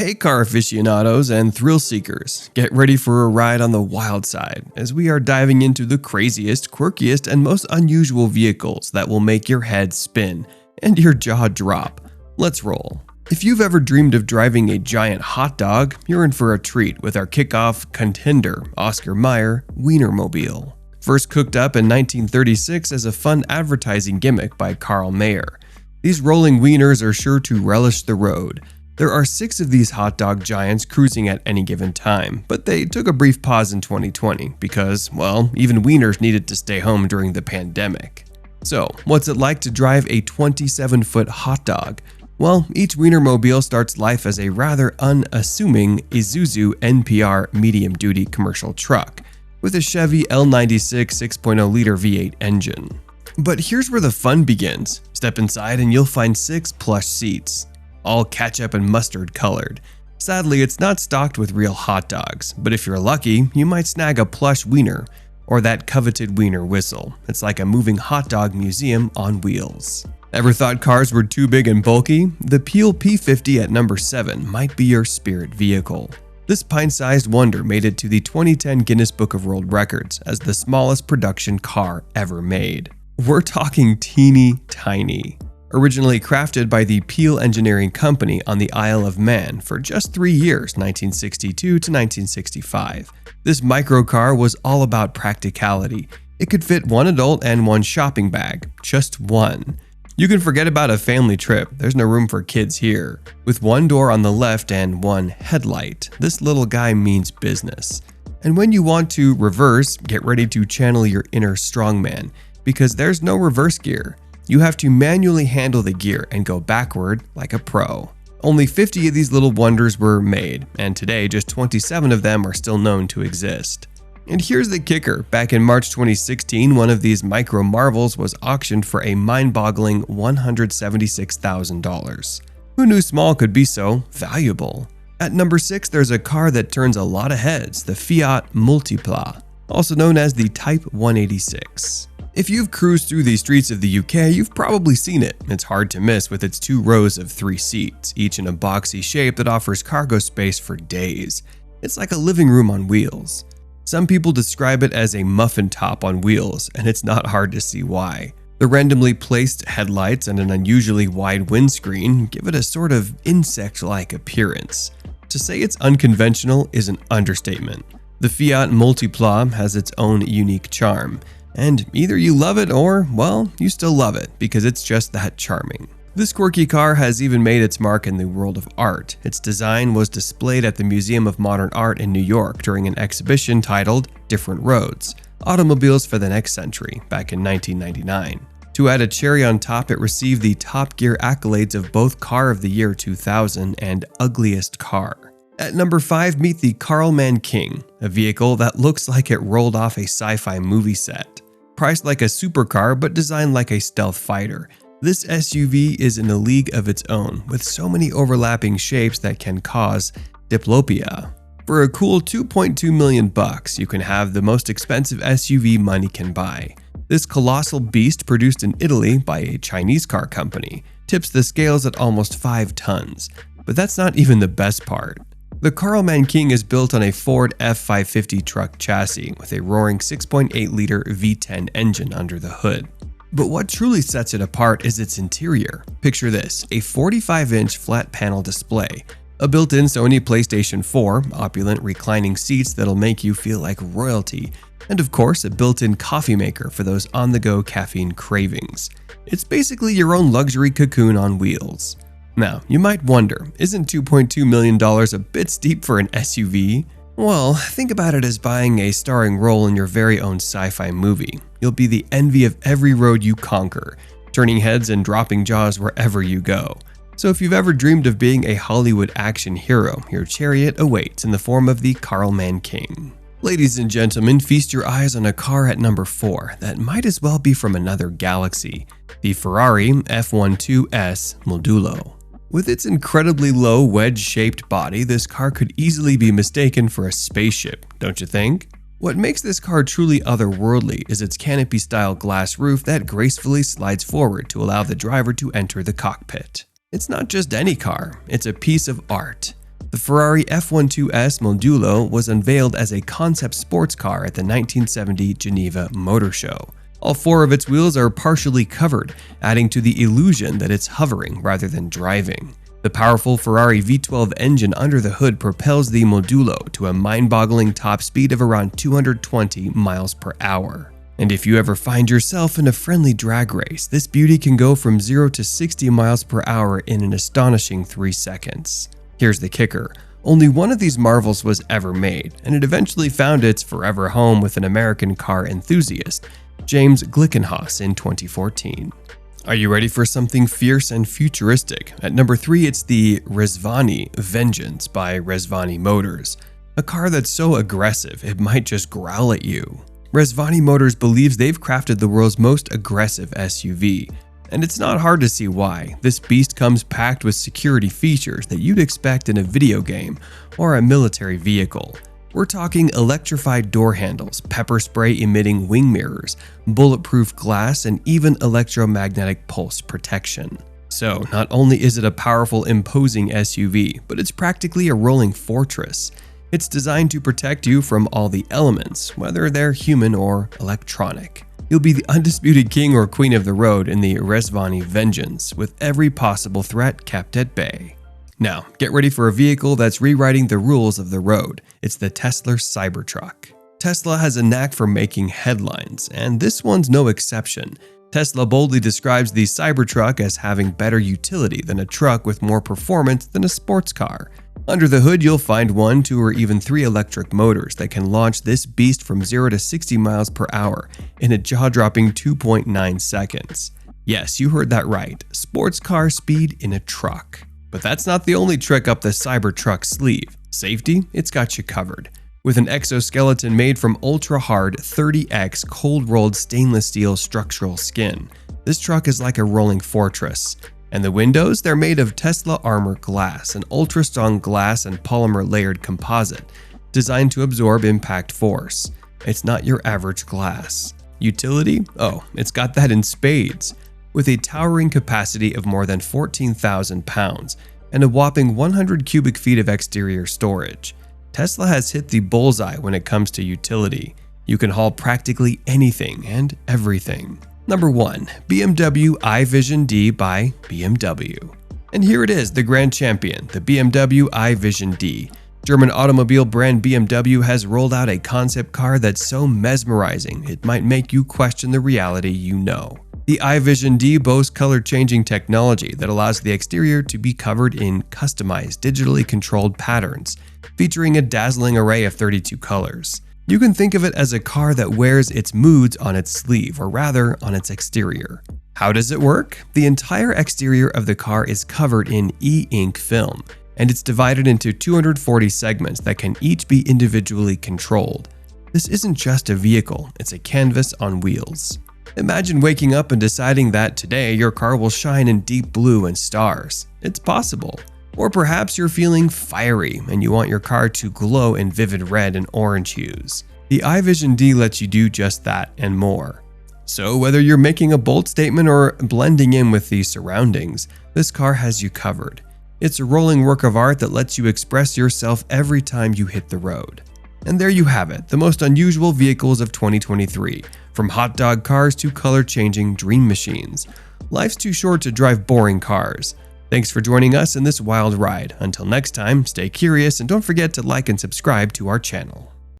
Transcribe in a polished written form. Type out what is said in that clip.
Hey car aficionados and thrill seekers, get ready for a ride on the wild side as we are diving into the craziest, quirkiest, and most unusual vehicles that will make your head spin and your jaw drop. Let's roll. If you've ever dreamed of driving a giant hot dog, you're in for a treat with our kickoff contender, Oscar Mayer Wienermobile. First cooked up in 1936 as a fun advertising gimmick by Carl Mayer, these rolling wieners are sure to relish the road. There are 6 of these hot dog giants cruising at any given time, but they took a brief pause in 2020 because, well, even wieners needed to stay home during the pandemic. So, what's it like to drive a 27-foot hot dog? Well, each Wienermobile starts life as a rather unassuming Isuzu NPR medium-duty commercial truck with a Chevy L96 6.0-liter V8 engine. But here's where the fun begins. Step inside and you'll find 6 plush seats, all ketchup and mustard colored. Sadly, it's not stocked with real hot dogs, but if you're lucky, you might snag a plush wiener or that coveted wiener whistle. It's like a moving hot dog museum on wheels. Ever thought cars were too big and bulky? The Peel P50 at number 7 might be your spirit vehicle. This pint-sized wonder made it to the 2010 Guinness Book of World Records as the smallest production car ever made. We're talking teeny tiny. Originally crafted by the Peel Engineering Company on the Isle of Man for just 3 years, 1962 to 1965. This microcar was all about practicality. It could fit 1 adult and 1 shopping bag, just 1. You can forget about a family trip, there's no room for kids here. With 1 door on the left and 1 headlight, this little guy means business. And when you want to reverse, get ready to channel your inner strongman, because there's no reverse gear. You have to manually handle the gear and go backward like a pro. Only 50 of these little wonders were made, and today just 27 of them are still known to exist. And here's the kicker, back in March 2016, one of these micro marvels was auctioned for a mind-boggling $176,000. Who knew small could be so valuable? At number 6, there's a car that turns a lot of heads, the Fiat Multipla, also known as the Type 186. If you've cruised through the streets of the UK, you've probably seen it. It's hard to miss with its 2 rows of 3 seats, each in a boxy shape that offers cargo space for days. It's like a living room on wheels. Some people describe it as a muffin top on wheels, and it's not hard to see why. The randomly placed headlights and an unusually wide windscreen give it a sort of insect-like appearance. To say it's unconventional is an understatement. The Fiat Multipla has its own unique charm. And either you love it or, well, you still love it because it's just that charming. This quirky car has even made its mark in the world of art. Its design was displayed at the Museum of Modern Art in New York during an exhibition titled Different Roads, Automobiles for the Next Century, back in 1999. To add a cherry on top, it received the Top Gear accolades of both Car of the Year 2000 and Ugliest Car. At number 5, meet the Carlman King, a vehicle that looks like it rolled off a sci-fi movie set. Priced like a supercar but designed like a stealth fighter, this SUV is in a league of its own with so many overlapping shapes that can cause diplopia. For a cool $2.2 million, you can have the most expensive SUV money can buy. This colossal beast, produced in Italy by a Chinese car company, tips the scales at almost 5 tons. But that's not even the best part. The Carlman King is built on a Ford F550 truck chassis with a roaring 6.8-liter V10 engine under the hood. But what truly sets it apart is its interior. Picture this, a 45-inch flat panel display, a built-in Sony PlayStation 4, opulent reclining seats that'll make you feel like royalty, and of course a built-in coffee maker for those on-the-go caffeine cravings. It's basically your own luxury cocoon on wheels. Now, you might wonder, isn't $2.2 million a bit steep for an SUV? Well, think about it as buying a starring role in your very own sci-fi movie. You'll be the envy of every road you conquer, turning heads and dropping jaws wherever you go. So if you've ever dreamed of being a Hollywood action hero, your chariot awaits in the form of the Carlman King. Ladies and gentlemen, feast your eyes on a car at number 4 that might as well be from another galaxy, the Ferrari F12S Modulo. With its incredibly low wedge-shaped body, this car could easily be mistaken for a spaceship, don't you think? What makes this car truly otherworldly is its canopy-style glass roof that gracefully slides forward to allow the driver to enter the cockpit. It's not just any car, it's a piece of art. The Ferrari F12S Modulo was unveiled as a concept sports car at the 1970 Geneva Motor Show. All 4 of its wheels are partially covered, adding to the illusion that it's hovering rather than driving. The powerful Ferrari V12 engine under the hood propels the Modulo to a mind-boggling top speed of around 220 miles per hour. And if you ever find yourself in a friendly drag race, this beauty can go from 0 to 60 miles per hour in an astonishing 3 seconds. Here's the kicker. Only one of these marvels was ever made, and it eventually found its forever home with an American car enthusiast, James Glickenhaus, in 2014. Are you ready for something fierce and futuristic? At number 3, it's the Rezvani Vengeance by Rezvani Motors, a car that's so aggressive it might just growl at you. Rezvani Motors believes they've crafted the world's most aggressive SUV, and it's not hard to see why. This beast comes packed with security features that you'd expect in a video game or a military vehicle. We're talking electrified door handles, pepper spray emitting wing mirrors, bulletproof glass, and even electromagnetic pulse protection. So, not only is it a powerful, imposing SUV, but it's practically a rolling fortress. It's designed to protect you from all the elements, whether they're human or electronic. You'll be the undisputed king or queen of the road in the Rezvani Vengeance, with every possible threat kept at bay. Now, get ready for a vehicle that's rewriting the rules of the road. It's the Tesla Cybertruck. Tesla has a knack for making headlines, and this one's no exception. Tesla boldly describes the Cybertruck as having better utility than a truck with more performance than a sports car. Under the hood, you'll find 1, 2, or even 3 electric motors that can launch this beast from 0 to 60 miles per hour in a jaw-dropping 2.9 seconds. Yes, you heard that right, sports car speed in a truck. But that's not the only trick up the Cybertruck's sleeve. Safety, it's got you covered. With an exoskeleton made from ultra-hard 30X cold-rolled stainless steel structural skin, this truck is like a rolling fortress. And the windows, they're made of Tesla Armor glass, an ultra-strong glass and polymer layered composite designed to absorb impact force. It's not your average glass. Utility? Oh, it's got that in spades. With a towering capacity of more than 14,000 pounds and a whopping 100 cubic feet of exterior storage, Tesla has hit the bullseye when it comes to utility. You can haul practically anything and everything. Number 1. BMW iVision D by BMW. And here it is, the grand champion, the BMW iVision D. German automobile brand BMW has rolled out a concept car that's so mesmerizing it might make you question the reality you know. The iVision D boasts color-changing technology that allows the exterior to be covered in customized, digitally controlled patterns, featuring a dazzling array of 32 colors. You can think of it as a car that wears its moods on its sleeve, or rather, on its exterior. How does it work? The entire exterior of the car is covered in e-ink film, and it's divided into 240 segments that can each be individually controlled. This isn't just a vehicle, it's a canvas on wheels. Imagine waking up and deciding that today your car will shine in deep blue and stars. It's possible. Or perhaps you're feeling fiery and you want your car to glow in vivid red and orange hues. The iVision D lets you do just that and more. So whether you're making a bold statement or blending in with the surroundings, this car has you covered. It's a rolling work of art that lets you express yourself every time you hit the road. And there you have it, the most unusual vehicles of 2023, from hot dog cars to color-changing dream machines. Life's too short to drive boring cars. Thanks for joining us in this wild ride. Until next time, stay curious and don't forget to like and subscribe to our channel.